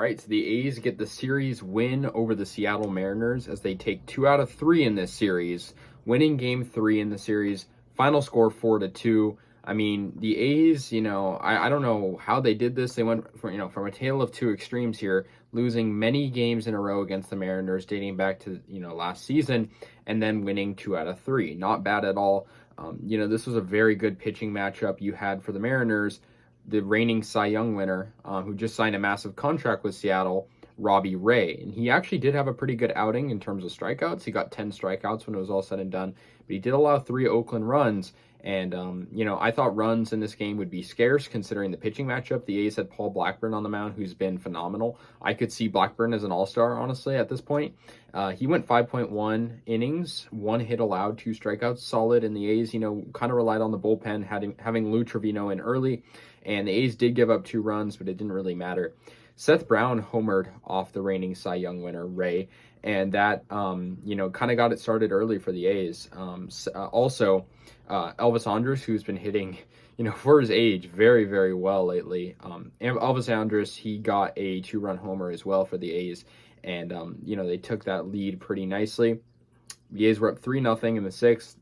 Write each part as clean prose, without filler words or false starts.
All right, so the A's get the series win over the Seattle Mariners as they take 2 out of 3 in this series, winning Game 3 in the series. Final score 4-2. I mean, the A's, I don't know how they did this. They went from a tale of two extremes here, losing many games in a row against the Mariners dating back to, last season, and then winning 2 out of 3. Not bad at all. This was a very good pitching matchup you had for the Mariners. The reigning Cy Young winner, who just signed a massive contract with Seattle, Robbie Ray. And he actually did have a pretty good outing in terms of strikeouts. He got 10 strikeouts when it was all said and done, but he did allow 3 Oakland runs. And, I thought runs in this game would be scarce considering the pitching matchup. The A's had Paul Blackburn on the mound, who's been phenomenal. I could see Blackburn as an all-star, honestly, at this point. He went 5.1 innings, 1 hit allowed, 2 strikeouts, solid. And the A's, kind of relied on the bullpen, having Lou Trevino in early. And the A's did give up 2 runs, but it didn't really matter. Seth Brown homered off the reigning Cy Young winner, Ray. And that, kind of got it started early for the A's. Also, Elvis Andrus, who's been hitting, for his age, very, very well lately. Elvis Andrus, he got a 2-run homer as well for the A's. And, they took that lead pretty nicely. The A's were up 3-0 in the 6th.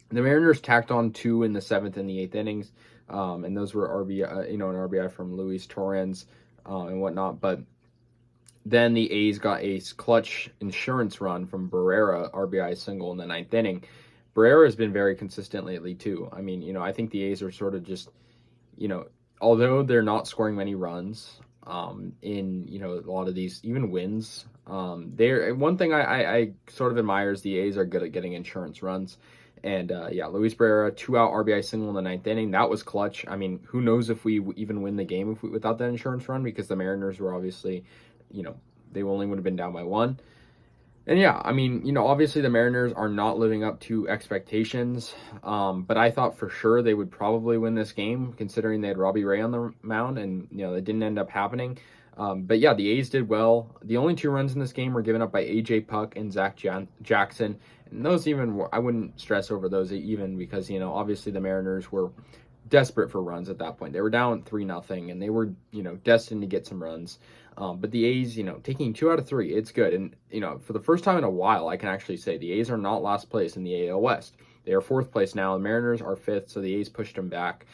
The Mariners tacked on 2 in the 7th and the 8th innings. And those were RBI, an RBI from Luis Torrens and whatnot. But then the A's got a clutch insurance run from Barrera, RBI single in the 9th inning. Barrera has been very consistent lately, too. I mean, I think the A's are sort of just, although they're not scoring many runs in, a lot of these, even wins, one thing I sort of admire is the A's are good at getting insurance runs. And, Luis Barrera, 2-out RBI single in the 9th inning. That was clutch. I mean, who knows if we even win the game without that insurance run, because the Mariners were obviously, they only would have been down by 1. And obviously the Mariners are not living up to expectations, but I thought for sure they would probably win this game, considering they had Robbie Ray on the mound, and, it didn't end up happening. The A's did well. The only 2 runs in this game were given up by A.J. Puck and Zach Jackson, and those I wouldn't stress over those even because, obviously the Mariners were desperate for runs at that point. They were down 3-0, and they were, destined to get some runs. But the A's, taking 2 out of 3, it's good. And, for the first time in a while, I can actually say the A's are not last place in the AL West. They are 4th place now. The Mariners are 5th, so the A's pushed them back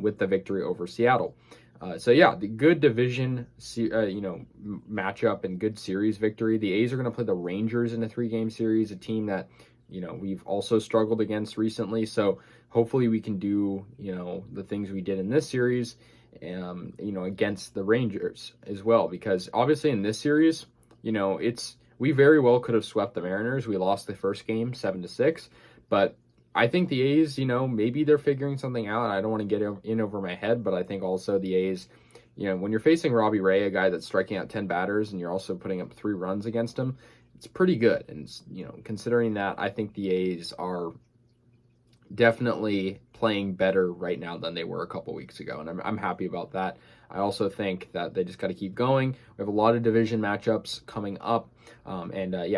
with the victory over Seattle. The good division, matchup and good series victory. The A's are going to play the Rangers in a 3-game series, a team that, we've also struggled against recently. So hopefully we can do, the things we did in this series, against the Rangers as well. Because obviously in this series, we very well could have swept the Mariners. We lost the first game 7-6, but I think the A's, maybe they're figuring something out. I don't want to get in over my head, but I think also the A's, when you're facing Robbie Ray, a guy that's striking out 10 batters, and you're also putting up 3 runs against him, it's pretty good. And, considering that, I think the A's are definitely playing better right now than they were a couple weeks ago, and I'm happy about that. I also think that they just got to keep going. We have a lot of division matchups coming up,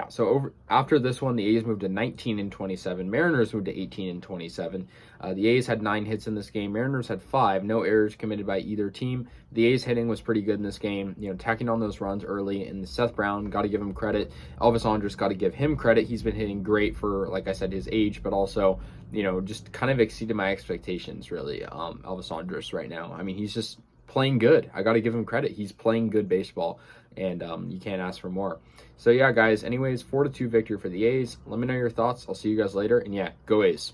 so after this one, the A's moved to 19-27. Mariners moved to 18-27. The A's had 9 hits in this game. Mariners had 5. No errors committed by either team. The A's hitting was pretty good in this game, tacking on those runs early. And Seth Brown, got to give him credit. Elvis Andrus, got to give him credit. He's been hitting great for, like I said, his age, but also, just kind of exceeded my expectations, really, Elvis Andrus right now. I mean, he's just playing good. I got to give him credit. He's playing good baseball, and you can't ask for more. So, guys, anyways, 4-2 victory for the A's. Let me know your thoughts. I'll see you guys later, and go A's.